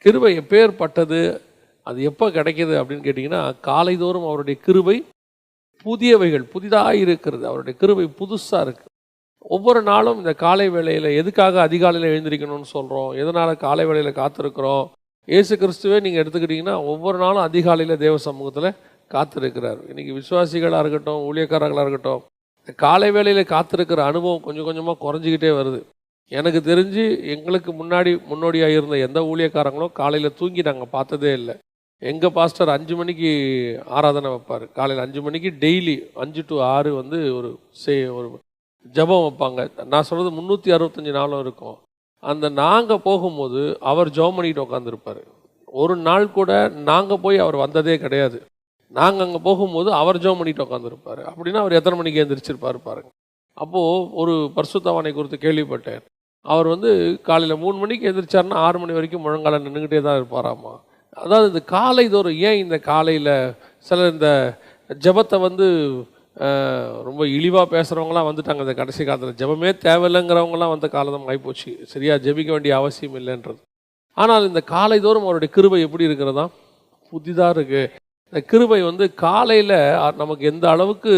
கிருபை எப்பேற்பட்டது, அது எப்போ கிடைக்கிது அப்படின்னு கேட்டிங்கன்னா, காலைதோறும் அவருடைய கிருபை புதியவைகள், புதிதாக இருக்கிறது. அவருடைய கிருபை புதுசாக இருக்குது. ஒவ்வொரு நாளும் இந்த காலை வேளையில் எதுக்காக அதிகாலையில் எழுந்திரிக்கணும்னு சொல்கிறோம், எதனால் காலை வேளையில் காத்திருக்கிறோம்? இயேசு கிறிஸ்துவே நீங்கள் எடுத்துக்கிட்டிங்கன்னா ஒவ்வொரு நாளும் அதிகாலையில் தேவ சமூகத்தில் காத்திருக்கிறார். இன்றைக்கி விசுவாசிகளாக இருக்கட்டும், ஊழியக்காரர்களாக இருக்கட்டும், இந்த காலை வேளையில் காத்திருக்கிற அனுபவம் கொஞ்சம் கொஞ்சமாக குறைஞ்சிக்கிட்டே வருது. எனக்கு தெரிஞ்சு எங்களுக்கு முன்னோடியாக இருந்த எந்த ஊழியக்காரங்களும் காலையில் தூங்கி நாங்கள் பார்த்ததே இல்லை. எங்கள் பாஸ்டர் 5 மணிக்கு ஆராதனை வைப்பார். காலையில் 5 மணிக்கு டெய்லி 5 to 6 வந்து ஒரு ஜபம் வைப்பாங்க. நான் சொல்கிறது 365 நாளும் இருக்கும். அந்த நாங்கள் போகும்போது அவர் ஜெபம் பண்ணிட்டு உட்காந்துருப்பார். ஒரு நாள் கூட நாங்கள் போய் அவர் வந்ததே கிடையாது. நாங்கள் அங்கே போகும்போது அவர் ஜெபம் பண்ணிட்டு உட்காந்துருப்பார். அப்படின்னா அவர் எத்தனை மணிக்கு எழுந்திரிச்சிருப்பார் பாருங்க. அப்போது ஒரு பரிசுத்தவானை குறித்து கேள்விப்பட்டேன். அவர் வந்து காலையில் 3 மணிக்கு எழுந்திரிச்சாருன்னா 6 மணி வரைக்கும் முழங்கால நின்றுக்கிட்டே தான் இருப்பாராம்மா. அதாவது இந்த காலைதோறும் ஏன் இந்த காலையில் சிலர் இந்த ஜபத்தை வந்து ரொம்ப இழிவாக பேசுகிறவங்களாம் வந்துட்டாங்க. இந்த கடைசி காலத்தில் ஜபமே தேவையில்லைங்கிறவங்களாம் வந்த காலம் ஆகிப்போச்சு. சரியாக ஜபிக்க வேண்டிய அவசியம் இல்லைன்றது. ஆனால் இந்த காலைதோறும் அவருடைய கிருபை எப்படி இருக்கிறதா? புதிதாக இருக்குது. இந்த கிருபை வந்து காலையில் நமக்கு எந்த அளவுக்கு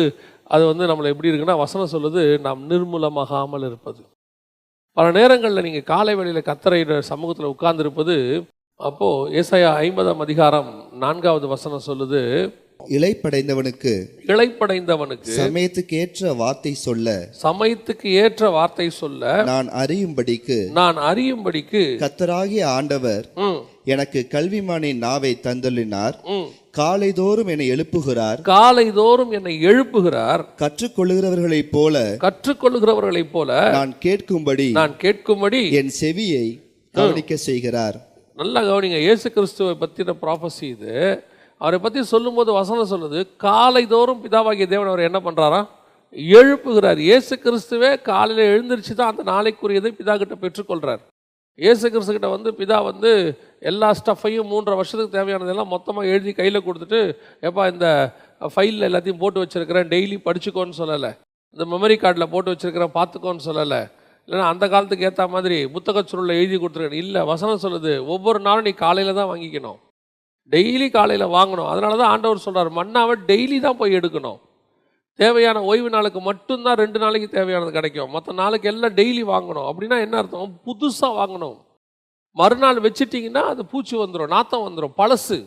அது வந்து நம்மளை எப்படி இருக்குன்னா, வசனம் சொல்லுது, நாம் நிர்மூலமாகாமல் இருப்பது. பல நேரங்களில் நீங்கள் காலை வேளையில் கர்த்தருடைய சமூகத்தில் உட்கார்ந்துருப்பது. அப்போது ஏசாயா 50ஆம் அதிகாரம் 4வது வசனம் சொல்லுது, இளைப்படைந்தவனுக்கு சமயத்துக்கு ஏற்ற வார்த்தை சொல்ல நான் அறியும்படிக்கு கர்த்தராகிய ஆண்டவர் எனக்கு கல்விமானின் நாவை தந்தள்ளினார். காலைதோறும் என்னை எழுப்புகிறார். கற்றுக்கொள்ளுகிறவர்களைப் போல நான் கேட்கும்படி என் செவியை கவனிக்க செய்கிறார். நல்லா கவனிங்க. இயேசு கிறிஸ்துவை பற்றின ப்ராஃபஸி இது. அவரை பற்றி சொல்லும்போது வசனம் சொல்லுது, காலைதோறும் பிதாவாகிய தேவன் அவர் என்ன பண்ணுறாரா? எழுப்புகிறார். இயேசு கிறிஸ்துவே காலையில் எழுந்திரிச்சு தான் அந்த நாளைக்குரியதை பிதா கிட்ட பெற்றுக்கொள்கிறார். இயேசு கிறிஸ்துக்கிட்ட வந்து பிதா வந்து எல்லா ஸ்டஃப்பையும் 3.5 வருஷத்துக்கு தேவையானதெல்லாம் மொத்தமாக எழுதி கையில் கொடுத்துட்டு, எப்பா இந்த ஃபைலில் எல்லாத்தையும் போட்டு வச்சுருக்கிறேன், டெய்லி படிச்சுக்கோன்னு சொல்லலை. இந்த மெமரி கார்டில் போட்டு வச்சுருக்கிறேன், பார்த்துக்கோன்னு சொல்லலை. இல்லைன்னா அந்த காலத்துக்கு ஏற்ற மாதிரி புத்தகச்சுருளில் எழுதி கொடுத்துருக்கேன். இல்லை, வசனம் சொல்லுது, ஒவ்வொரு நாளும் நீ காலையில் தான் வாங்கிக்கணும், டெய்லி காலையில் வாங்கணும். அதனால தான் ஆண்டவர் சொல்கிறார், மன்னாவை டெய்லி தான் போய் எடுக்கணும். தேவையான ஓய்வு நாளுக்கு மட்டும்தான் 2 நாளைக்கு தேவையானது கிடைக்கும், மற்ற நாளுக்கு எல்லாம் டெய்லி வாங்கணும். அப்படின்னா என்ன அர்த்தம்? புதுசாக வாங்கணும். மறுநாள் வச்சுட்டிங்கன்னா அது பூச்சி வந்துடும், நாத்தம் வந்துடும், பழசு.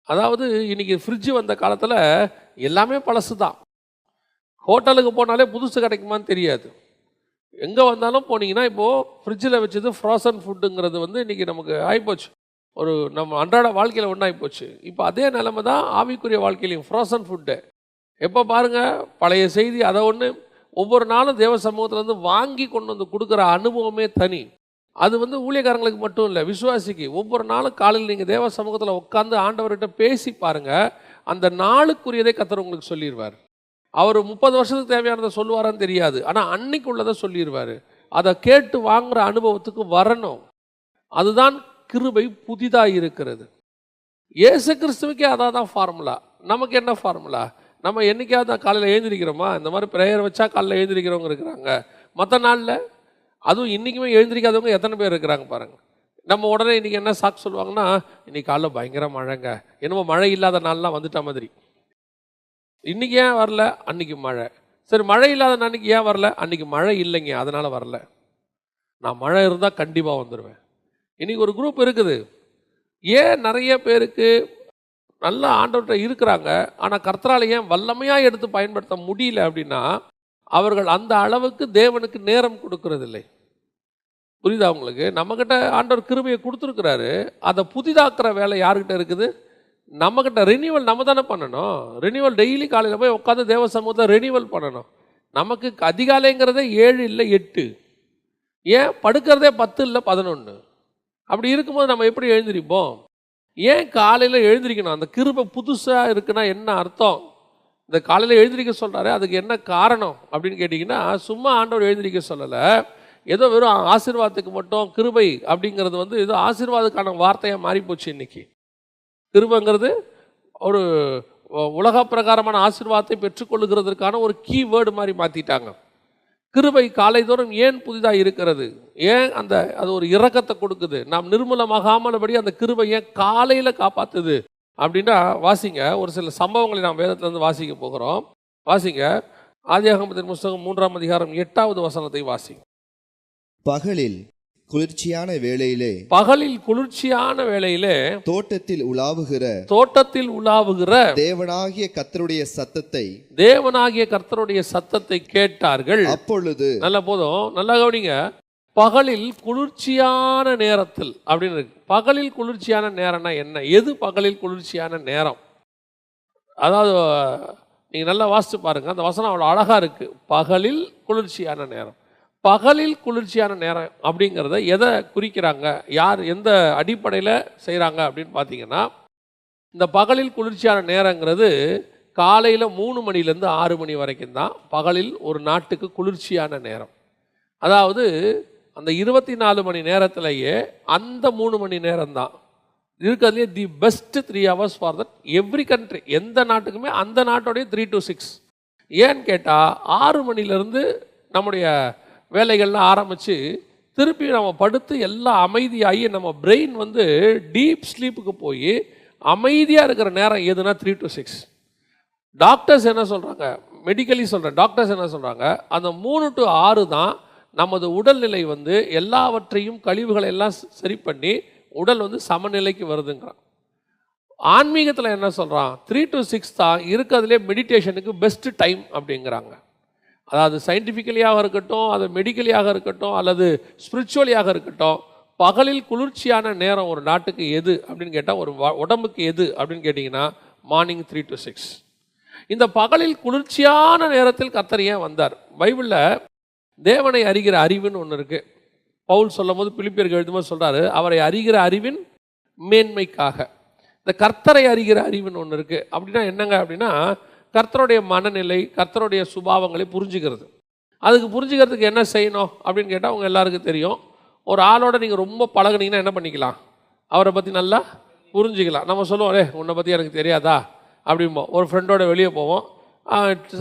அதாவது இன்றைக்கி ஃப்ரிட்ஜு வந்த காலத்தில் எல்லாமே பழசு தான். ஹோட்டலுக்கு போனாலே புதுசு கிடைக்குமான்னு தெரியாது. எங்கே வந்தாலும் போனீங்கன்னா இப்போது ஃப்ரிட்ஜில் வச்சது ஃப்ரோசன் ஃபுட்டுங்கிறது வந்து இன்றைக்கி நமக்கு ஆகிப்போச்சு. ஒரு நம்ம அன்றாட வாழ்க்கையில் ஒன்றாகிப்போச்சு. இப்போ அதே நிலைமை தான் ஆவிக்குரிய வாழ்க்கையிலையும். ஃப்ரோசன் ஃபுட்டு எப்போ பாருங்கள், பழைய செய்தி அதை ஒன்று ஒவ்வொரு நாளும் தேவ சமூகத்துலேருந்து வாங்கி கொண்டு வந்து கொடுக்குற அனுபவமே தனி. அது வந்து ஊழியக்காரங்களுக்கு மட்டும் இல்லை, விசுவாசிக்கு ஒவ்வொரு நாளும் காலையில் நீங்கள் தேவ சமூகத்தில் உட்காந்து ஆண்டவர்கிட்ட பேசி பாருங்கள், அந்த நாளுக்குரியதை கர்த்தர் உங்களுக்கு சொல்லிடுவார். அவர் 30 வருஷத்துக்கு தேவையானதை சொல்லுவாரான்னு தெரியாது, ஆனால் அன்னைக்கு உள்ளதை சொல்லிடுவார். அதை கேட்டு வாங்குகிற அனுபவத்துக்கு வரணும். அதுதான் கிருபை புதிதாக இருக்கிறது. இயேசு கிறிஸ்துவுக்கே அதான் தான் ஃபார்முலா. நமக்கு என்ன ஃபார்முலா? நம்ம என்றைக்காவது காலையில் எழுந்திரிக்கிறோமா? இந்த மாதிரி ப்ரேயர் வச்சா காலையில் எழுந்திரிக்கிறவங்க இருக்கிறாங்க. மற்ற நாளில், அதுவும் இன்றைக்குமே எழுந்திரிக்காதவங்க எத்தனை பேர் இருக்கிறாங்க பாருங்கள். நம்ம உடனே இன்றைக்கி என்ன சாக்கு சொல்லுவாங்கன்னா, இன்றைக்கி காலைல பயங்கர மழைங்க, என்னமோ மழை இல்லாத நாள்லாம் வந்துட்ட மாதிரி. இன்றைக்கி ஏன் வரல? அன்றைக்கி மழை. சரி, மழை இல்லாத அன்றைக்கி ஏன் வரல? அன்றைக்கி மழை இல்லைங்க, அதனால் வரல. நான் மழை இருந்தால் கண்டிப்பாக வந்துடுவேன். இன்றைக்கி ஒரு குரூப் இருக்குது. ஏன் நிறைய பேருக்கு நல்லா ஆண்டவர்கிட்ட இருக்கிறாங்க, ஆனால் கர்த்தரால் ஏன் வல்லமையாக எடுத்து பயன்படுத்த முடியல அப்படின்னா, அவர்கள் அந்த அளவுக்கு தேவனுக்கு நேரம் கொடுக்கறதில்லை. புரியுதா உங்களுக்கு? நம்மக்கிட்ட ஆண்டவர் கிருபையை கொடுத்துருக்கிறாரு, அதை புதிதாக்குற வேலை யாருக்கிட்ட இருக்குது? நம்மக்கிட்ட. ரினியூவல் நம்ம தானே பண்ணணும். ரினியூவல் டெய்லி காலையில் போய் உட்காந்து தேவ சமூகத்தை ரினியூவல் பண்ணணும். நமக்கு அதிகாலைங்கிறதே 7 இல்லை 8, ஏன் படுக்கிறதே 10 இல்லை 11. அப்படி இருக்கும்போது நம்ம எப்படி எழுந்திரிப்போம்? ஏன் காலையில் எழுந்திரிக்கணும்? அந்த கிருபை புதுசாக இருக்குன்னா என்ன அர்த்தம்? இந்த காலையில் எழுந்திரிக்க சொல்கிறாரு, அதுக்கு என்ன காரணம் அப்படின்னு கேட்டிங்கன்னா, சும்மா ஆண்டவர் எழுந்திரிக்க சொல்லலை. ஏதோ வெறும் ஆசீர்வாதத்துக்கு மட்டும் கிருபை அப்படிங்கிறது வந்து ஏதோ ஆசீர்வாதத்துக்கான வார்த்தையாக மாறிப்போச்சு இன்றைக்கி. கிருபைங்கிறது ஒரு உலக பிரகாரமான ஆசீர்வாதத்தை பெற்றுக்கொள்ளுகிறதுக்கான ஒரு கீவேர்டு மாதிரி மாற்றிட்டாங்க. கிருபை காலைதோறும் ஏன் புதிதாக இருக்கிறது? ஏன் அது ஒரு இரக்கத்தை கொடுக்குது? நாம் நிர்மூலமாகாமலபடி அந்த கிருபை ஏன் காலையில் காப்பாற்றுது அப்படின்னா வாசிங்க. ஒரு சில சம்பவங்களை நாம் வேதத்திலிருந்து வாசிக்க போகிறோம். வாசிங்க, ஆதியாகமத்தின் புஸ்தகம் 3ஆம் அதிகாரம் 8வது வசனத்தை வாசிங்க. பகலில் குளிர்ச்சியான வேளையிலே தோட்டத்தில் உலாவுகிற தேவனாகிய கர்த்தருடைய சத்தத்தை கேட்டார்கள். அப்பொழுது நல்லா கவனிங்க, பகலில் குளிர்ச்சியான நேரத்தில் அப்படின்னு இருக்கு. பகலில் குளிர்ச்சியான நேரம்னா என்ன? எது பகலில் குளிர்ச்சியான நேரம்? அதாவது நீங்க நல்லா வாசித்து பாருங்க, அந்த வசனம் அவ்வளோ அழகா இருக்கு. பகலில் குளிர்ச்சியான நேரம். பகலில் குளிர்ச்சியான நேரம் அப்படிங்கிறத எதை குறிக்கிறாங்க, யார் எந்த அடிப்படையில் செய்கிறாங்க அப்படின்னு பார்த்தீங்கன்னா, இந்த பகலில் குளிர்ச்சியான நேரங்கிறது காலையில் 3 மணிலேருந்து 6 மணி வரைக்கும் தான் பகலில் ஒரு நாட்டுக்கு குளிர்ச்சியான நேரம். அதாவது அந்த 24 மணி நேரத்திலேயே அந்த 3 மணி நேரம் தான் இருக்கிறதுலே the best 3 hours for that every country. எந்த நாட்டுக்குமே அந்த நாட்டோடைய 3 to 6. ஏன்னு கேட்டால் 6 மணிலேருந்து நம்முடைய வேலைகள்லாம் ஆரம்பித்து திருப்பி நம்ம படுத்து எல்லாம் அமைதியாகி நம்ம பிரெயின் வந்து டீப் ஸ்லீப்புக்கு போய் அமைதியாக இருக்கிற நேரம் எதுனா 3 to 6. டாக்டர்ஸ் என்ன சொல்கிறாங்க, மெடிக்கலி சொல்கிறேன், டாக்டர்ஸ் என்ன சொல்கிறாங்க, அந்த 3 to 6 தான் நமது உடல்நிலை வந்து எல்லாவற்றையும் கழிவுகளை எல்லாம் சரி பண்ணி உடல் வந்து சமநிலைக்கு வருதுங்கிறான். ஆன்மீகத்தில் என்ன சொல்கிறான், 3 to 6 தான் இருக்கிறதுலே மெடிடேஷனுக்கு பெஸ்ட் டைம் அப்படிங்கிறாங்க. அதாவது சயின்டிஃபிக்கலியாக இருக்கட்டும், அது மெடிக்கலியாக இருக்கட்டும், அல்லது ஸ்பிரிச்சுவலியாக இருக்கட்டும், பகலில் குளிர்ச்சியான நேரம் ஒரு நாட்டுக்கு எது அப்படின்னு கேட்டால், ஒரு உடம்புக்கு எது அப்படின்னு கேட்டிங்கன்னா மார்னிங் 3 to 6. இந்த பகலில் குளிர்ச்சியான நேரத்தில் கர்த்தர் ஏன் வந்தார்? பைபிளில் தேவனை அறிகிற அறிவுன்னு ஒன்று இருக்குது. பவுல் சொல்லும் போது பிலிப்பியருக்கு எழுதும்போது சொல்கிறாரு, அவரை அறிகிற அறிவின் மேன்மைக்காக. இந்த கர்த்தரை அறிகிற அறிவுன்னு ஒன்று இருக்குது. அப்படின்னா என்னங்க அப்படின்னா, கர்த்தருடைய மனநிலை, கர்த்தருடைய சுபாவங்களை புரிஞ்சுக்கிறது. அதுக்கு புரிஞ்சுக்கிறதுக்கு என்ன செய்யணும் அப்படின்னு கேட்டால் அவங்க எல்லாருக்கும் தெரியும். ஒரு ஆளோட நீங்கள் ரொம்ப பழகுனீங்கன்னா என்ன பண்ணிக்கலாம், அவரை பற்றி நல்லா புரிஞ்சுக்கலாம். நம்ம சொல்லுவோம், உன்னை பற்றி எனக்கு தெரியாதா அப்படிம்போம். ஒரு ஃப்ரெண்டோட வெளியே போவோம்,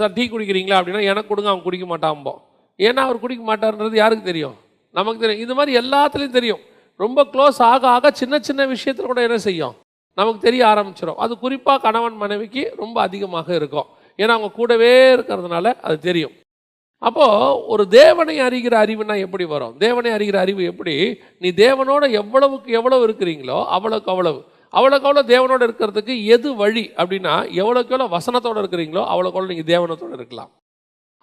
சார் டீ குடிக்கிறீங்களா அப்படின்னா எனக்கு கொடுங்க, அவன் குடிக்க மாட்டான்போம். ஏன்னா அவர் குடிக்க மாட்டார்ன்றது யாருக்கு தெரியும்? நமக்கு தெரியும். இது மாதிரி எல்லாத்துலேயும் தெரியும். ரொம்ப க்ளோஸ் ஆக ஆக சின்ன சின்ன விஷயத்தில் கூட என்ன செய்யும், நமக்கு தெரிய ஆரம்பிச்சிடும். அது குறிப்பாக கணவன் மனைவிக்கு ரொம்ப அதிகமாக இருக்கும். ஏன்னா அவங்க கூடவே இருக்கிறதுனால அது தெரியும். அப்போது ஒரு தேவனை அறிகிற அறிவுனா எப்படி வரும்? தேவனை அறிகிற அறிவு எப்படி? நீ தேவனோட எவ்வளவுக்கு எவ்வளவு இருக்கிறீங்களோ அவ்வளோக்கு அவ்வளோ தேவனோட இருக்கிறதுக்கு எது வழி அப்படின்னா, எவ்வளோக்கு எவ்வளோ வசனத்தோடு இருக்கிறீங்களோ அவ்வளோக்கு நீங்கள் தேவனத்தோடு இருக்கலாம்,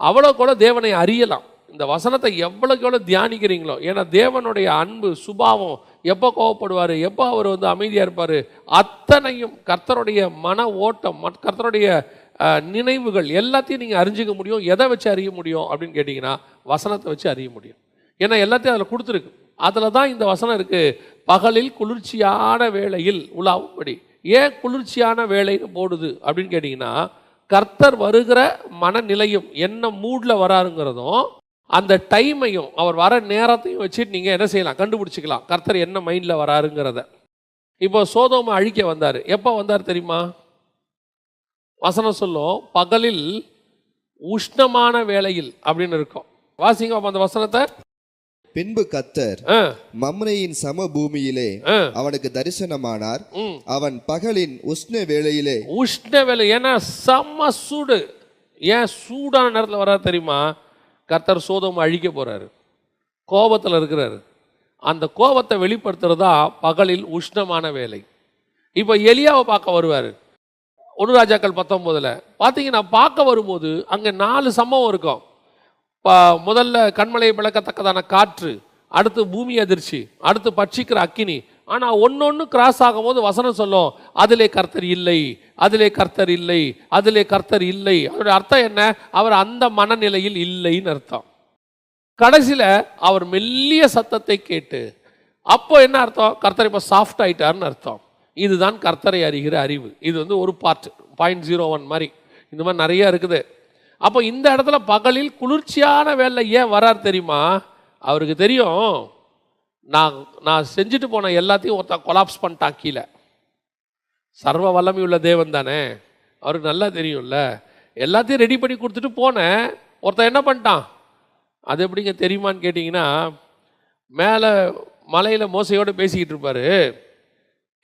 அவ்வளோக்கு தேவனை அறியலாம். இந்த வசனத்தை எவ்வளோக்கு எவ்வளோ தியானிக்கிறீங்களோ, ஏன்னா தேவனுடைய அன்பு சுபாவம், எப்போ கோவப்படுவார், எப்போ அவர் வந்து அமைதியாக இருப்பார், அத்தனையும் கர்த்தருடைய மன ஓட்டம், கர்த்தருடைய நினைவுகள் எல்லாத்தையும் நீங்கள் அறிஞ்சிக்க முடியும். எதை வச்சு அறிய முடியும் அப்படின்னு கேட்டிங்கன்னா, வசனத்தை வச்சு அறிய முடியும். ஏன்னா எல்லாத்தையும் அதில் கொடுத்துருக்கு. அதில் தான் இந்த வசனம் இருக்குது, பகலில் குளிர்ச்சியான வேளையில் உலாவும்படி. ஏன் குளிர்ச்சியான வேலைன்னு போடுது அப்படின்னு கேட்டிங்கன்னா, கர்த்தர் வருகிற மனநிலையும் என்ன மூடில் வராருங்கிறதும் அந்த டைமையும் அவர் வர நேரத்தையும் வச்சுட்டு நீங்கள் என்ன செய்யலாம், கண்டுபிடிச்சிக்கலாம் கர்த்தர் என்ன மைண்டில் வராருங்கிறத. இப்போ சோதோமை அழிக்க வந்தார். எப்போ வந்தார் தெரியுமா? வசனம் சொல்லும், பகலில் உஷ்ணமான வேளையில் அப்படின்னு இருக்கும். வாசிங்க அந்த வசனத்தை. பின்பு கர்த்தர் மம்ரேயின் சமபூமியிலே அவனுக்கு தரிசனமானார். அவன் பகலின் உஷ்ண வேளை, ஏன்னா செம்ம சூடு. ஏன் சூடான நேரத்தில் வராது தெரியுமா? கர்த்தர் சோதோமை அழிக்க போறாரு, கோபத்தில் இருக்கிறாரு. அந்த கோபத்தை வெளிப்படுத்துறதா பகலில் உஷ்ணமான வேலை. இப்போ எலியாவை பார்க்க வருவார். 1 ராஜாக்கள் 19 பார்த்தீங்கன்னா, பார்க்க வரும்போது அங்கே 4 சம்பவம் இருக்கும். முதல்ல கண்மலையை பிளக்கத்தக்கதான காற்று, அடுத்து பூமி அதிர்ச்சி, அடுத்து பட்சிக்கிற அக்கினி. ஆனால் ஒன்னொன்று கிராஸ் ஆகும் போது வசனம் சொல்லும், அதிலே கர்த்தர் இல்லை, அதிலே கர்த்தர் இல்லை, அதிலே கர்த்தர் இல்லை. அதோடைய அர்த்தம் என்ன? அவர் அந்த மனநிலையில் இல்லைன்னு அர்த்தம். கடைசியில் அவர் மெல்லிய சத்தத்தை கேட்டு, அப்போ என்ன அர்த்தம்? கர்த்தர் இப்போ சாஃப்ட் ஆயிட்டார்னு அர்த்தம். இதுதான் கர்த்தரை அறிகிற அறிவு. இது வந்து ஒரு பார்ட் 0.01 மாதிரி. இந்த மாதிரி நிறைய இருக்குது. அப்போ இந்த இடத்துல பகலில் குளிர்ச்சியான வேலை ஏன் வரார் தெரியுமா? அவருக்கு தெரியும், நான் செஞ்சுட்டு போன எல்லாத்தையும் ஒருத்தன் கொலாப்ஸ் பண்ணிட்டான் கீழே. சர்வ வல்லமையுள்ள தேவன் தானே, அவருக்கு நல்லா தெரியும்ல. எல்லாத்தையும் ரெடி பண்ணி கொடுத்துட்டு போனேன், ஒருத்தன் என்ன பண்ணிட்டான், அது எப்படிங்க தெரியுமான்னு கேட்டிங்கன்னா, மேலே மலையில் மோசையோடு பேசிக்கிட்டு இருப்பார்,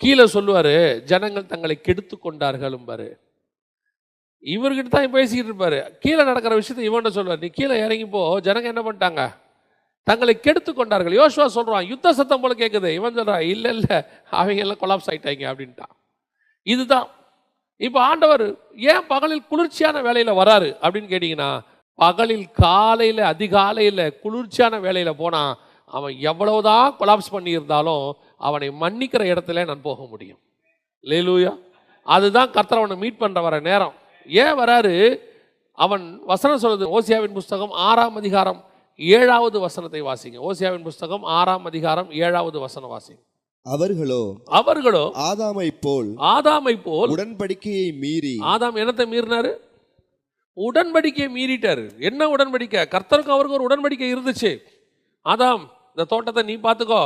கீழே சொல்லுவார் ஜனங்கள் தங்களை கெடுத்து கொண்டார்களும்பார். இவர்கிட்ட தான் பேசிக்கிட்டு இருப்பார். கீழே நடக்கிற விஷயத்தை இவன்கிட்ட சொல்லுவார், நீ கீழே இறங்கிப்போ, ஜனங்க என்ன பண்ணிட்டாங்க, தங்களை கெடுத்து கொண்டார்கள். யோசுவா சொல்கிறான், யுத்த சத்தம் போல கேட்குது. இவன் சொல்கிறான், இல்லை இல்லை அவங்க எல்லாம் கொலாப்ஸ் ஆகிட்டாங்க அப்படின்ட்டான். இதுதான் இப்போ ஆண்டவர் ஏன் பகலில் குளிர்ச்சியான வேலையில் வராரு அப்படின்னு கேட்டிங்கன்னா, பகலில் காலையில் அதிகாலையில் குளிர்ச்சியான வேலையில் போனால் அவன் எவ்வளவுதான் கொலாப்ஸ் பண்ணியிருந்தாலும் அவனை மன்னிக்கிற இடத்துல நான் போக முடியும். அல்லேலூயா. அதுதான் கர்த்தர் அவனை மீட் பண்ணுற வர நேரம். ஏன் வராரு? அவன் வசனம் சொல்லுது, ஓசியாவின் புஸ்தகம் 6ஆம் அதிகாரம் 7வது வசனத்தை வாசிங்க. ஓசியாவின் புஸ்தகம் 6ஆம் அதிகாரம் 7வது வசனம் வாசிங்க. அவர்களோ ஆதாமை போல் உடன்படிக்கையை மீறி. ஆதாம் என்னத்தை மீறினாரு? உடன்படிக்கையை மீறிட்டாரு. என்ன உடன்படிக்கை? கர்த்தருக்கும் அவருக்கு ஒரு உடன்படிக்கை இருந்துச்சு. ஆதாம், இந்த தோட்டத்தை நீ பார்த்துக்கோ,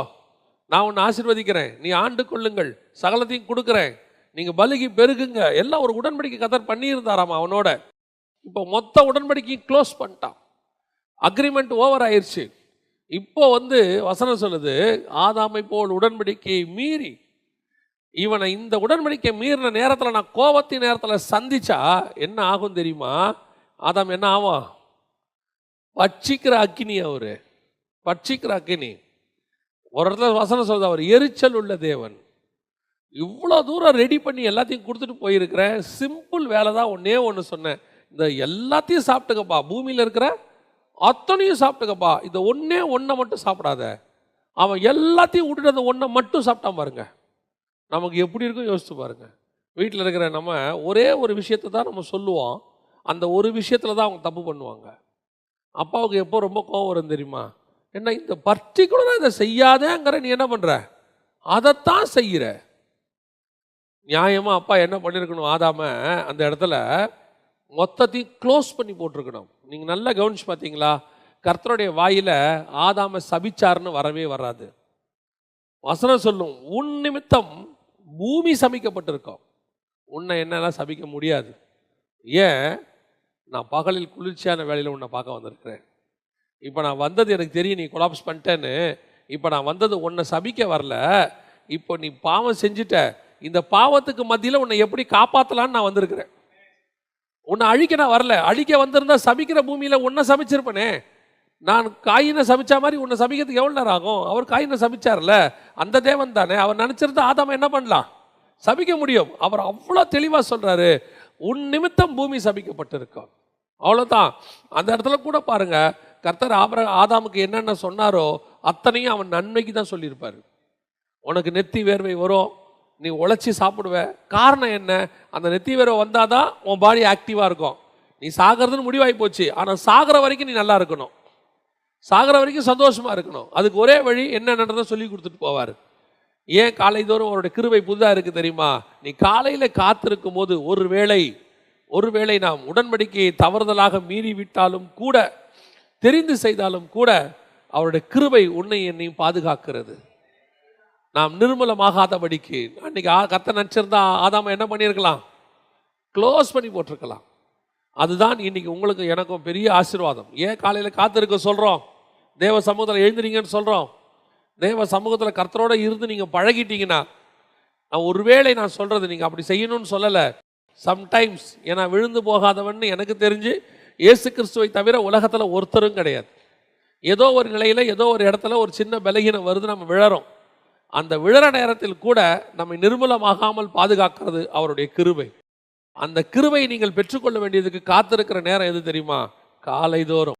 நான் உன்னை ஆசீர்வதிக்கிறேன், நீ ஆண்டு கொள்ளுங்கள், சகலத்தையும் கொடுக்குறேன், நீங்கள் பலுகி பெருகுங்க, எல்லாம் ஒரு உடன்படிக்கை கர்த்தர் பண்ணியிருந்தாராம் அவனோட. இப்போ மொத்த உடன்படிக்கையும் க்ளோஸ் பண்ணிட்டான். அக்ரிமெண்ட் ஓவர் ஆயிடுச்சு. இப்போ வசனம் சொல்லுது, ஆதாமை போல் உடன்படிக்கையை மீறி. இவனை இந்த உடன்படிக்கை மீறின நேரத்தில், நான் கோபத்தின் நேரத்தில் சந்திச்சா என்ன ஆகும் தெரியுமா? ஆதாம் என்ன ஆகும்? பட்சிக்கிற அக்கினி. அவரு பட்சிக்கிற அக்கினி. ஒரு இடத்துல வசனம் சொல்லுது, அவர் எரிச்சல் உள்ள தேவன். இவ்வளோ தூரம் ரெடி பண்ணி எல்லாத்தையும் கொடுத்துட்டு போயிருக்கிறேன், சிம்பிள் வேலை தான், ஒன்றே ஒன்று சொன்னேன், இந்த எல்லாத்தையும் சாப்பிட்டுக்கப்பா, பூமியில் இருக்கிற அத்தனையும் சாப்பிட்டுக்கப்பா, இந்த ஒன்றை மட்டும் சாப்பிடாத. அவன் எல்லாத்தையும் விட்டுட்டு அந்த ஒன்றை மட்டும் சாப்பிட்டான் பாருங்க. நமக்கு எப்படி இருக்கும் யோசிச்சு பாருங்க. வீட்டில் இருக்கிற நம்ம ஒரே ஒரு விஷயத்தை தான் நம்ம சொல்லுவோம், அந்த ஒரு விஷயத்தில் தான் அவங்க தப்பு பண்ணுவாங்க. அப்பாவுக்கு எப்போ ரொம்ப கோவம் வரும் தெரியுமா? என்ன இந்த பர்டிகுலராக இதை செய்யாதேங்கிற, நீ என்ன பண்ணுற, அதைத்தான் செய்கிற. நியாயமாக அப்பா என்ன பண்ணியிருக்கணும்? ஆதாம அந்த இடத்துல மொத்தத்தையும் க்ளோஸ் பண்ணி போட்டிருக்கணும். நீங்கள் நல்லா கவனிச்சு பார்த்தீங்களா? கர்த்தருடைய வாயில் ஆதாம சபிச்சார்னு வரவே வராது. வசனம் சொல்லும், உன் நிமித்தம் பூமி சபிக்கப்பட்டிருக்கோம், உன்னை என்னெல்லாம் சபிக்க முடியாது. ஏன்? நான் பகலில் குளிர்ச்சியான வேலையில் உன்னை பார்க்க வந்திருக்கிறேன். இப்போ நான் வந்தது எனக்கு தெரியும், நீ கொலாப்ஸ் பண்ணிட்டேன்னு. இப்போ நான் வந்தது உன்னை சபிக்க வரல, இப்போ நீ பாவம் செஞ்சுட்ட, இந்த பாவத்துக்கு மத்தியில் உன்னை எப்படி காப்பாற்றலான்னு நான் வந்திருக்கிறேன். உன்னை அழிக்க நான் வரல. அழிக்க வந்திருந்தா சபிக்கிற பூமியில் உன்னை சபிச்சிருப்பனே. நான் காயினை சபிச்சா மாதிரி உன்னை சபிக்கிறதுக்கு எவ்வளோ நேரம் ஆகும்? அவர் காயினை சபிச்சார்ல, அந்த தேவன் தானே. அவர் நினச்சிருந்தா ஆதாம என்ன பண்ணலாம்? சபிக்க முடியும். அவர் அவ்வளோ தெளிவாக சொல்கிறாரு, உன் நிமித்தம் பூமி சபிக்கப்பட்டிருக்கோம். அவ்வளோதான். அந்த இடத்துல கூட பாருங்க, கர்த்தர் ஆதாமுக்கு என்னென்ன சொன்னாரோ அத்தனையும் அவன் நன்மைக்கு தான் சொல்லியிருப்பார். உனக்கு நெத்தி வேர்வை வரும், நீ உழைச்சி சாப்பிடுவ. காரணம் என்ன? அந்த நெத்தி வேர்வை வந்தால் தான் உன் பாடி ஆக்டிவாக இருக்கும். நீ சாகிறதுன்னு முடிவாகி போச்சு, ஆனால் சாகிற வரைக்கும் நீ நல்லா இருக்கணும், சாகிற வரைக்கும் சந்தோஷமாக இருக்கணும். அதுக்கு ஒரே வழி என்னென்னதை சொல்லி கொடுத்துட்டு போவார். ஏன் காலைதோறும் அவருடைய கிருபை புதிதாக இருக்குது தெரியுமா? நீ காலையில் காத்திருக்கும் போது ஒருவேளை நாம் உடன்படிக்கையை தவறுதலாக மீறி விட்டாலும் கூட, தெரிந்து செய்தாலும் கூட, அவருடைய கிருபை உன்னை என்னையும் பாதுகாக்கிறது. நாம் நிர்மூலமாகாதபடிக்கு. அன்னைக்கு கர்த்தர் நினச்சிருந்தா ஆதாம என்ன பண்ணியிருக்கலாம்? க்ளோஸ் பண்ணி போட்டிருக்கலாம். அதுதான் இன்னைக்கு உங்களுக்கு எனக்கும் பெரிய ஆசீர்வாதம். ஏன் காலையில் காத்திருக்க சொல்கிறோம்? தேவ சமூகத்தில் எழுந்துறீங்கன்னு சொல்கிறோம். தேவ சமூகத்தில் கர்த்தரோடு இருந்து நீங்கள் பழகிட்டீங்கன்னா, ஒருவேளை நான் சொல்கிறது நீங்கள் அப்படி செய்யணும்னு சொல்லலை, சம்டைம்ஸ். ஏன்னா விழுந்து போகாதவன்னு எனக்கு தெரிஞ்சு இயேசு கிறிஸ்துவை தவிர உலகத்தில் ஒருத்தரும் கிடையாது. ஏதோ ஒரு நிலையில் ஏதோ ஒரு இடத்துல ஒரு சின்ன பலகீனம் வருது, நம்ம விழறோம். அந்த விழற நேரத்தில் கூட நம்மை நிர்மூலமாகாமல் பாதுகாக்கிறது அவருடைய கிருபை. அந்த கிருபை நீங்கள் பெற்றுக்கொள்ள வேண்டியதுக்கு காத்திருக்கிற நேரம் எது தெரியுமா? காலைதோறும்.